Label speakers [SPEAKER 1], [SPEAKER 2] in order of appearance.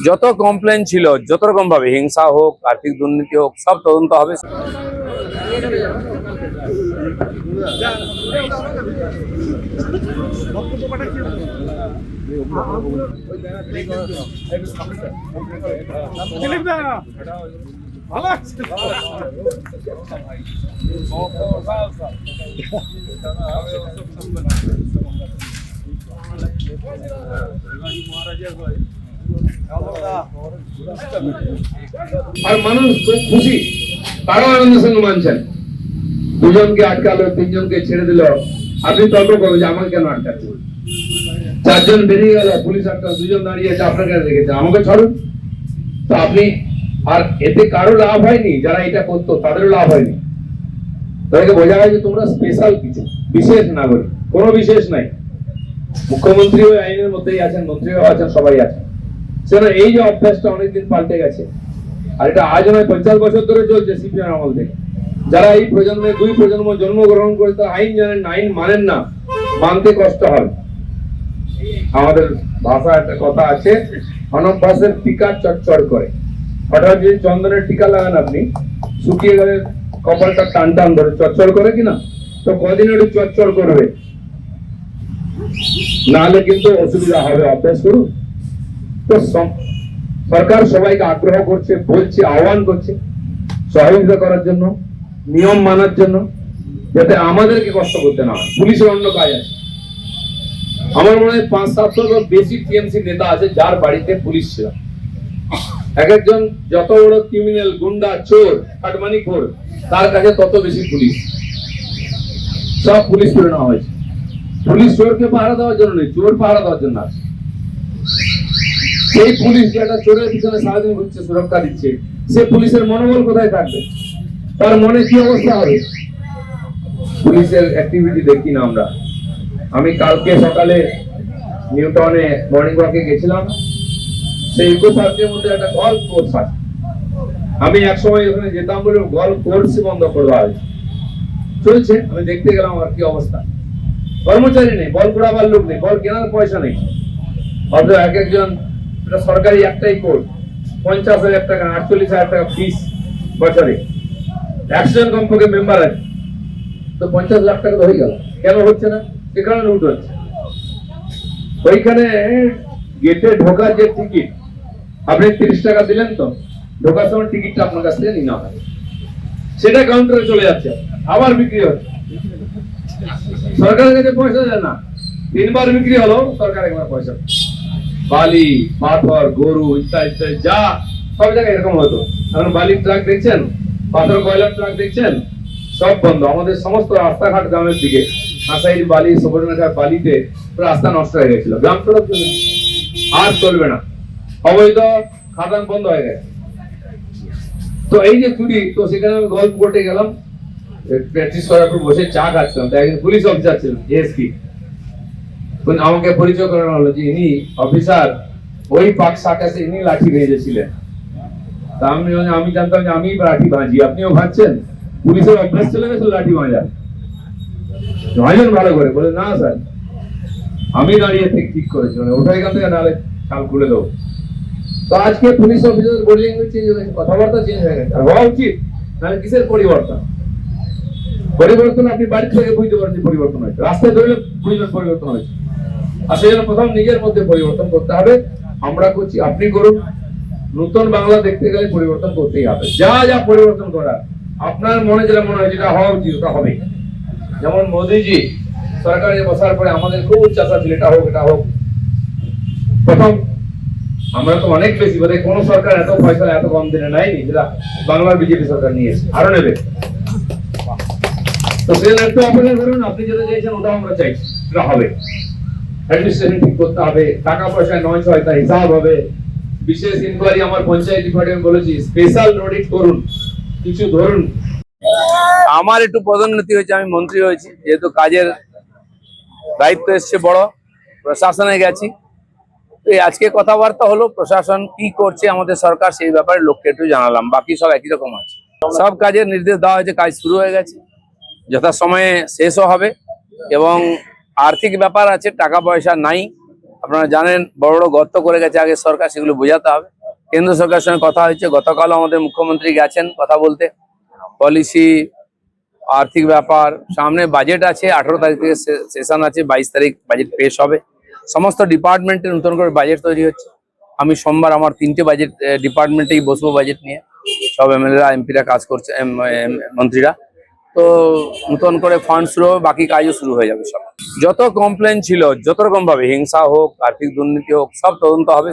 [SPEAKER 1] যত কমপ্লেন ছিল, যত রকম ভাবে হিংসা হোক, আর্থিক দুর্নীতি হোক, সব তদন্ত হবে।
[SPEAKER 2] আর মানুষ খুব খুশি, তারাও আনন্দের সঙ্গে মানছেন। দুজনকে আটকালো, তিনজনকে ছেড়ে দিল, আপনি তর্ক করবেন যে আমাকে কেন আটকাচ্ছে? চারজন বেরিয়ে গেল, পুলিশ আটকালো, দুজন দাঁড়িয়ে আছে, আপনার কাছে রেখেছে, আমাকে ছাড়ুন। তো আপনি, আর এতে কারো লাভ হয়নি, যারা এটা করতো তাদেরও লাভ হয়নি। তাদেরকে বোঝা যায় যে তোমরা স্পেশাল কিছু, বিশেষ নাগরিক, কোনো বিশেষ নাই। মুখ্যমন্ত্রী ওই আইনের মধ্যেই আছেন, মন্ত্রীও আছেন, সবাই আছেন। সেটা এই যে অভ্যাসটা অনেকদিন পাল্টে গেছে, আর এটা আজ নয় 50 বছর ধরে চলছে সিপিএম আমল থেকে। যারা এই প্রজন্মে, দুই প্রজন্ম জন্মগ্রহণ করে তারা আইন জানেন না, আইন মানেন না, মানতে কষ্ট হবে। আমাদের ভাষা একটা কথা আছে, অনভ্যাসের টিকা চটচড় করে। হঠাৎ যদি চন্দনের টিকা লাগান আপনি, শুকিয়ে গেলে কপালটা টান টান ধরে চটচড় করে কিনা, তো কদিন একটু চটচড় করবে, নাহলে কিন্তু অসুবিধা হবে। অভ্যাস করুন। তো সরকার সবাইকে আগ্রহ করছে, বলছে, আহ্বান করছে সহযোগিতা করার জন্য, নিয়ম মানার জন্য, যাতে আমাদেরকে কষ্ট করতে না হয়। পুলিশের অন্য কাজ আছে। আমার মনে হয় 500-700 বেশি টিএমসি নেতা আছে যার বাড়িতে পুলিশ ছিল। এক একজন যত বড় ক্রিমিনাল, গুন্ডা, চোর, কাটমানিখোর, তার কাছে তত বেশি পুলিশ। সব পুলিশ করে নেওয়া হয়েছে। পুলিশ চোরকে পাহারা দেওয়ার জন্য নেই, চোর পাহারা দেওয়ার জন্য আছে। সেই পুলিশ যেটা চোরের পিছনে সারাদিন ঘুরছে, সুরক্ষা দিচ্ছে, সে পুলিশের মনোবল কোথায় থাকবে? তার মনে কি অবস্থা হবে? পুলিশের অ্যাক্টিভিটি দেখি না আমরা। আমি কালকে সকালে নিউটাউনে মর্নিং ওয়াকে গেছিলাম। সেই ইকো পার্কের মধ্যে একটা গল্ফ কোর্স আছে। আমি একসময় ওখানে যেতাম বলে গল্ফ কোর্স বন্ধ করে দেওয়া হয়েছে, চলছে। আমি দেখতে গেলাম আর কি অবস্থা। কর্মচারী নেই, বল করাবার লোক নেই, বল কেনার পয়সা নেই। অথচ এক একজন, এটা সরকারি একটাই কোর্স, 50,000 টাকা, 48,000 টাকা ফিস বছরে। 100 জন কমপক্ষে মেম্বার আছে, তো 50 লাখ টাকা তো হয়ে গেল। কেন হচ্ছে না? সেখানে লুট হচ্ছে। ওইখানে গেটে ঢোকার যে টিকিট, আপনি 30 টাকা দিলেন, তো ঢোকার সময় টিকিটটা আপনার কাছ থেকে নিয়ে হয়, সেটা কাউন্টারে চলে যাচ্ছে, আবার বিক্রি হচ্ছে। সরকারের কাছে পয়সা দেয় না, 3 বার বিক্রি হলো, সরকার একবার পয়সা। বালি, পাথর, গরু, ইত্যাদি ইত্যাদি যা সব জায়গায় এরকম হতো। এখন বালির ট্রাক দেখছেন, পাথর কয়লার ট্রাক দেখছেন, সব বন্ধ। আমাদের সমস্ত রাস্তাঘাট গ্রামের দিকে, আসাইল বালি, সুবর্ণরেখার বালিতে রাস্তা নষ্ট হয়ে গেছিল। গ্রাম সড়ক আর চলবে না, অবৈধ খাদান বন্ধ হয়ে গেছে। তো এই যে চুরি, তো সেখানে আমি গল্প করতে গেলাম, প্র্যাকটিস করার পর বসে চা খাচ্ছিলাম। একজন পুলিশ অফিসার ছিলেন, এসপি, আমাকে পরিচয় করানো হলো যে ইনি অফিসার, ওই পাক সাকাশে ইনি লাঠি ভেজেছিলেন। তা আমি জানতাম যে আমি লাঠি ভাঁজি, আপনিও ভাঁজছেন। পুলিশের অভ্যাস চলে গেছে লাঠি ভাঁজা, ভাঁজেন ভালো করে। বলে না স্যার, আমি দাঁড়িয়ে ঠিক করেছি, ওটা এখান থেকে নাহলে ছাল খুলে দেবো। তো আজকে police officer body language change হয়ে গেছে, কথাবার্তা চেঞ্জ হয়ে গেছে। আর হওয়া উচিত, নাহলে কিসের পরিবর্তন? পরিবর্তন আপনি বাড়ি থেকে বুঝতে পারেন যে পরিবর্তন হয়েছে, রাস্তায় ধরলে বুঝবেন পরিবর্তন হয়েছে। আর সেই জন্য প্রথম নিজের মধ্যে পরিবর্তন করতে হবে। আমরা করছি, আপনি করুন। নতুন বাংলা দেখতে গেলে পরিবর্তন করতেই হবে। যা যা পরিবর্তন করার, আপনার মনে যেটা মনে হয় যেটা হওয়া উচিত ওটা হবে। যেমন মোদীজি সরকারে বসার পরে আমাদের খুব উচ্চাসা ছিল, এটা হোক, এটা হোক। প্রথম আমরা তো অনেক বেশি, বোধ কোন সরকার এত পয়সা এত কম দিনে নেয়নি, যেটা বাংলার বিজেপি সরকার নিয়েছে, আরো নেবে। তো সেই একটু অপেক্ষা করুন, আপনি যেটা চাইছেন ওটা আমরা চাইছি, এটা হবে। অ্যাডমিনিস্ট্রেশন ঠিক করতে হবে, টাকা পয়সা নয় ছয় তার হিসাব হবে। বিশেষ ইনকোয়ারি আমার পঞ্চায়েত ডিপার্টমেন্ট বলেছি, স্পেশাল অডিট করুন, কিছু ধরুন।
[SPEAKER 1] আমার একটু পদোন্নতি হয়েছে, আমি মন্ত্রী হয়েছি, যেহেতু কাজের দায়িত্ব এসছে বড়, প্রশাসনে গেছি। এই আজকে কথাবার্তা হলো, প্রশাসন কি করছে আমাদের সরকার সেই ব্যাপারে লোককে একটু জানালাম। বাকি সব একই রকম আছে, সব কাজের নির্দেশ দেওয়া হয়েছে, কাজ শুরু হয়ে গেছে, যথাসময়ে শেষও হবে। এবং আর্থিক ব্যাপার আছে, টাকা পয়সা নাই, আপনারা জানেন বড় বড় গর্ত করে গেছে আগে সরকার, সেগুলো বোঝাতে হবে। কেন্দ্র সরকারের সঙ্গে কথা হয়েছে, গতকালও আমাদের মুখ্যমন্ত্রী গেছেন কথা বলতে। পলিসি, আর্থিক ব্যাপার, সামনে বাজেট আছে, 18 তারিখ থেকে সেশন আছে, 22 তারিখ বাজেট পেশ হবে। সমস্ত ডিপার্টমেন্টের নতুন করে বাজেট তৈরি হচ্ছে। আমি সোমবার আমার 3টে বাজেট ডিপার্টমেন্টেই বসবো বাজেট নিয়ে। সব এমএলএরা এমপিরা কাজ করছে, মন্ত্রীরা। তো নতুন করে ফান্ড শুরু হবে, বাকি কাজও শুরু হয়ে যাবে সব। যত কমপ্লেন ছিল, যত রকম ভাবে হিংসা হোক, আর্থিক দুর্নীতি হোক, সব তদন্ত হবে।